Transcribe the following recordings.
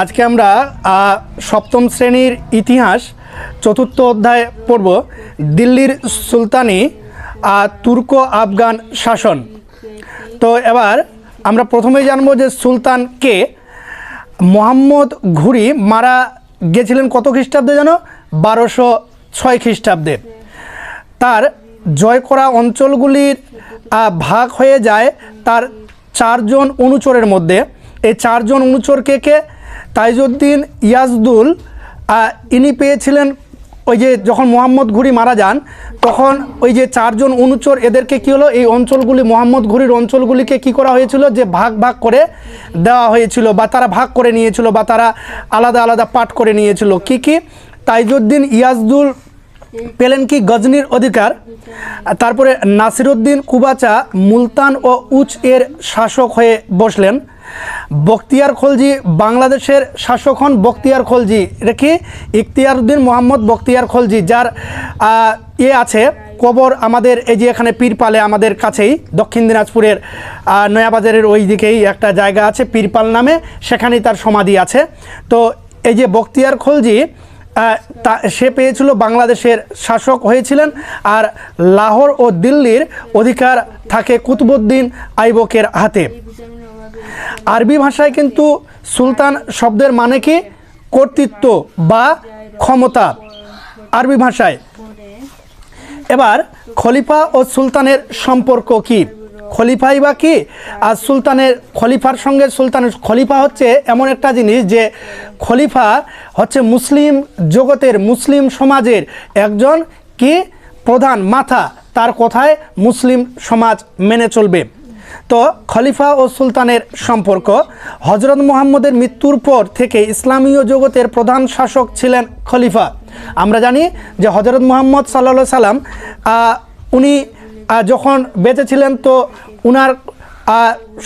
আজকে আমরা সপ্তম শ্রেণীর ইতিহাস চতুর্থ অধ্যায় পড়ব দিল্লির সুলতানি তুর্ক আফগান শাসন। তো এবার আমরা প্রথমেই জানবো যে সুলতান কে। মোহাম্মদ ঘুরি মারা গেছিলেন কত খ্রিস্টাব্দে জানো? 1206 খ্রিস্টাব্দে। তার জয় করা অঞ্চলগুলির ভাগ হয়ে যায় তার 4 জন অনুচরের মধ্যে। এই 4 জন অনুচর কে? তাইজউদ্দিন ইয়াজদুল ইনি পেয়েছিলেন ওই যে যখন মোহাম্মদ ঘুরি মারা যান তখন ওই যে 4 জন অনুচর এদেরকে কী হলো, এই অঞ্চলগুলি মোহাম্মদ ঘুরির অঞ্চলগুলিকে কি করা হয়েছিল যে ভাগ ভাগ করে দেওয়া হয়েছিল, বা তারা ভাগ করে নিয়েছিল, বা তারা আলাদা আলাদা পাঠ করে নিয়েছিল। কি তাইজউদ্দিন ইয়াজদুল পেলেন কি গজনির অধিকার। তারপরে নাসিরউদ্দিন কুবাচা মুলতান ও উচ এর শাসক হয়ে বসলেন। বখতিয়ার খলজি বাংলাদেশের শাসক হন। বখতিয়ার খলজি রেখে ইখতিয়ারউদ্দিন মোহাম্মদ বখতিয়ার খলজি, যার আছে কবর আমাদের এই যে এখানে পীরপালে আমাদের কাছেই দক্ষিণ দিনাজপুরের নয়াবাজারের ওই দিকেই একটা জায়গা আছে পীরপাল নামে, সেখানেই তার সমাধি আছে। তো এই যে বখতিয়ার খলজি সে পেয়েছিল বাংলাদেশের শাসক হয়েছিলেন। আর লাহোর ও দিল্লির অধিকার থাকে কুতুবউদ্দিন আইবকের হাতে। আরবি ভাষায় কিন্তু সুলতান শব্দের মানে কি? কর্তৃত্ব বা ক্ষমতা আরবি ভাষায়। এবার খলিফা ও সুলতানের সম্পর্ক কি? খলিফাই বা কি আর সুলতানের খলিফার সঙ্গে সুলতানের খলিফা হচ্ছে এমন একটা জিনিস যে খলিফা হচ্ছে মুসলিম জগতের মুসলিম সমাজের একজন কি প্রধান মাথা, তার কথায় মুসলিম সমাজ মেনে চলবে। তো খলিফা ও সুলতানের সম্পর্ক। হজরত মুহাম্মদের মৃত্যুর পর থেকে ইসলামীয় জগতের প্রধান শাসক ছিলেন খলিফা। আমরা জানি যে হজরত মুহাম্মদ সাল্লাল্লাহু আলাইহি সাল্লাম উনি যখন বেঁচে ছিলেন তো উনার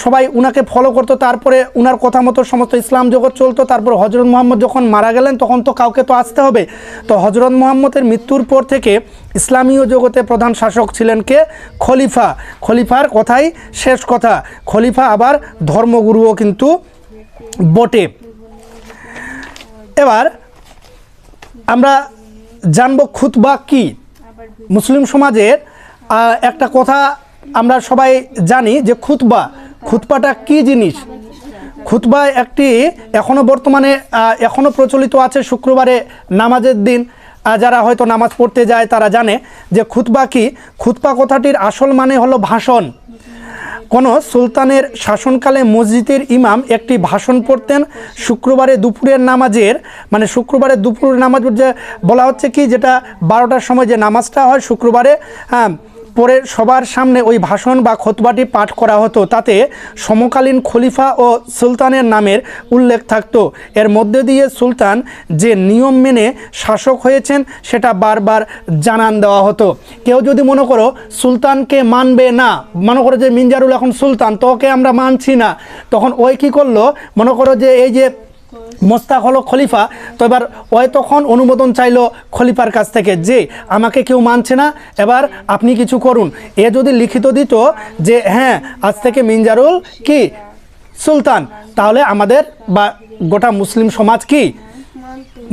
সবাই উনাকে ফলো করতো, তারপরে উনার কথা মতো সমস্ত ইসলাম জগৎ চলতো। তারপর হজরত মুহাম্মদ যখন মারা গেলেন তখন তো কাউকে তো আসতে হবে। তো হজরত মুহাম্মদের মৃত্যুর পর থেকে ইসলামীয় জগতে প্রধান শাসক ছিলেন কে? খলিফা। খলিফার কথাই শেষ কথা। খলিফা আবার ধর্মগুরুও কিন্তু বটে। এবার আমরা জানবো খুতবা কি। মুসলিম সমাজের একটা কথা আমরা সবাই জানি যে খুতবাটা কি জিনিস। খুতবা একটি এখনও বর্তমানে এখনও প্রচলিত আছে শুক্রবারে নামাজের দিন যারা হয়তো নামাজ পড়তে যায় তারা জানে যে খুতবা কি। খুতবা কথাটির আসল মানে হলো ভাষণ। কোনো সুলতানের শাসনকালে মসজিদের ইমাম একটি ভাষণ পড়তেন শুক্রবারে দুপুরের নামাজের, মানে শুক্রবারে দুপুরের নামাজ যে বলা হচ্ছে কি, যেটা 12টার সময় যে নামাজটা হয় শুক্রবারে, পরে সবার সামনে ওই ভাষণ বা খুতবাটি পাঠ করা হতো। তাতে সমকালীন খলিফা ও সুলতানের নামের উল্লেখ থাকতো। এর মধ্যে দিয়ে সুলতান যে নিয়ম মেনে শাসক হয়েছেন সেটা বারবার জানান দেওয়া হতো। কেউ যদি মনে করো সুলতানকে মানবে না, মনে করো যে মিনজারুল এখন সুলতান, তো ওকে আমরা মানছি না, তখন ওই কী করলো, মনে করো যে এই যে মোস্তাক হলো খলিফা, তো এবার ওই তখন অনুমোদন চাইলো খলিফার কাছ থেকে যে আমাকে কেউ মানছে না, এবার আপনি কিছু করুন। এ যদি লিখিত দিত যে হ্যাঁ আজ থেকে মিনজারুল কি সুলতান, তাহলে আমাদের বা গোটা মুসলিম সমাজ কি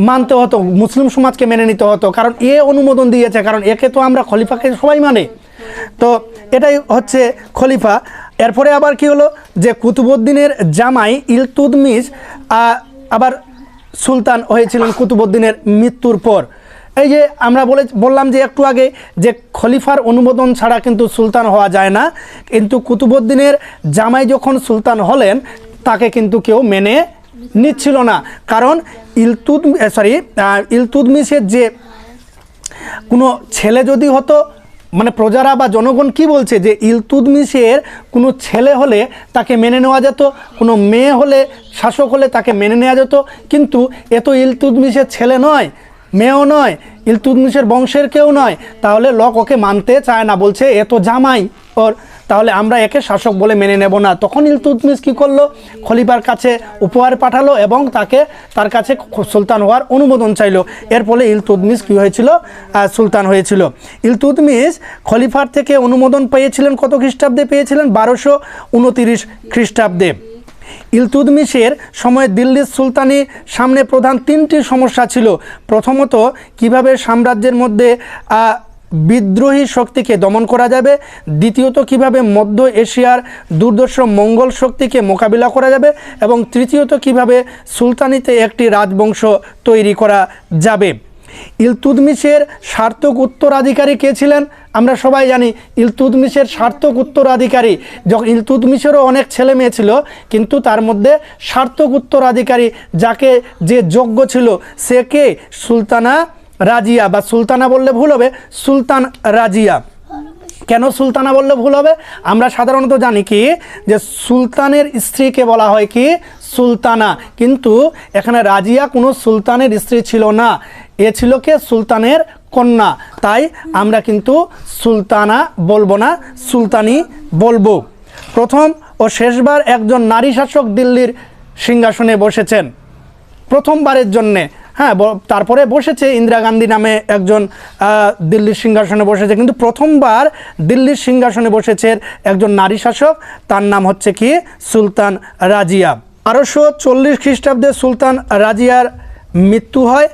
মানতে হতো, মুসলিম সমাজকে মেনে নিতে হতো, কারণ এ অনুমোদন দিয়েছে, কারণ একে তো আমরা খলিফাকে সবাই মানে। তো এটাই হচ্ছে খলিফা। এরপরে আবার কি হলো যে কুতুবউদ্দিনের জামাই ইলতুৎমিশ আবার সুলতান হয়েছিলেন কুতুবউদ্দিনের মৃত্যুর পর। এই যে আমরা বললাম যে একটু আগে যে খলিফার অনুমোদন ছাড়া কিন্তু সুলতান হওয়া যায় না, কিন্তু কুতুবউদ্দিনের জামাই যখন সুলতান হলেন তাকে কিন্তু কেউ মেনে নিচ্ছিল না, কারণ ইলতুৎমিশের যে কোনো ছেলে যদি হতো, মানে প্রজারা বা জনগণ কি বলছে যে ইলতুৎমিশের কোনো ছেলে হলে তাকে মেনে নেওয়া যেত, কোনো মেয়ে হলে শাসক হলে তাকে মেনে নেওয়া যেত, কিন্তু এ তো ইলতুৎমিশের ছেলে নয়, মেয়েও নয়, ইলতুৎমিশের বংশের কেউ নয়, তাহলে লোক ওকে মানতে চায় না, বলছে এ তো জামাই ওর, তাহলে আমরা একে শাসক বলে মেনে নেব না। তখন ইলতুৎমিশ কী করলো, খলিফার কাছে উপহার পাঠালো এবং তার কাছে সুলতান হওয়ার অনুমোদন চাইলো। এর ফলে ইলতুৎমিশ কী হয়েছিল, সুলতান হয়েছিল। ইলতুৎমিশ খলিফার থেকে অনুমোদন পেয়েছিলেন কত খ্রিস্টাব্দে পেয়েছিলেন? 1229 খ্রিস্টাব্দে। ইলতুৎমিশের সময় দিল্লির সুলতানির সামনে প্রধান তিনটি সমস্যা ছিল। প্রথমত, কিভাবে সাম্রাজ্যের মধ্যে বিদ্রোহী শক্তিকে দমন করা যাবে। দ্বিতীয়ত, কিভাবে মধ্য এশিয়ার দুর্ধর্ষ মঙ্গল শক্তিকে মোকাবিলা করা যাবে। এবং তৃতীয়ত, কিভাবে সুলতানিতে একটি রাজবংশ তৈরি করা যাবে। ইলতুৎমিশের সার্থক উত্তরাধিকারী কে ছিলেন? আমরা সবাই জানি ইলতুৎমিশের সার্থক উত্তরাধিকারী, যখন ইলতুৎমিশেরও অনেক ছেলে মেয়ে ছিল, কিন্তু তার মধ্যে সার্থক উত্তরাধিকারী যাকে যে যোগ্য ছিল সে কে? সুলতানা রাজিয়া, বা সুলতানা বললে ভুল হবে, সুলতান রাজিয়া। কেন সুলতানা বললে ভুল হবে? আমরা সাধারণত জানি কি যে সুলতানের স্ত্রীকে বলা হয় কি? সুলতানা। কিন্তু এখানে রাজিয়া কোনো সুলতানের স্ত্রী ছিল না, এ ছিল কে? সুলতানের কন্যা। তাই আমরা কিন্তু সুলতানা বলবো না, সুলতানি বলবো। প্রথম ও শেষবার একজন নারী শাসক দিল্লির সিংহাসনে বসেছেন প্রথমবারের জন্যে। হ্যাঁ, তারপরে বসেছে ইন্দিরা গান্ধী নামে একজন দিল্লির সিংহাসনে বসেছে, কিন্তু প্রথমবার দিল্লির সিংহাসনে বসেছে একজন নারী শাসক, তার নাম হচ্ছে কি? সুলতান রাজিয়া। 1240 খ্রিস্টাব্দে সুলতান রাজিয়ার মৃত্যু হয়।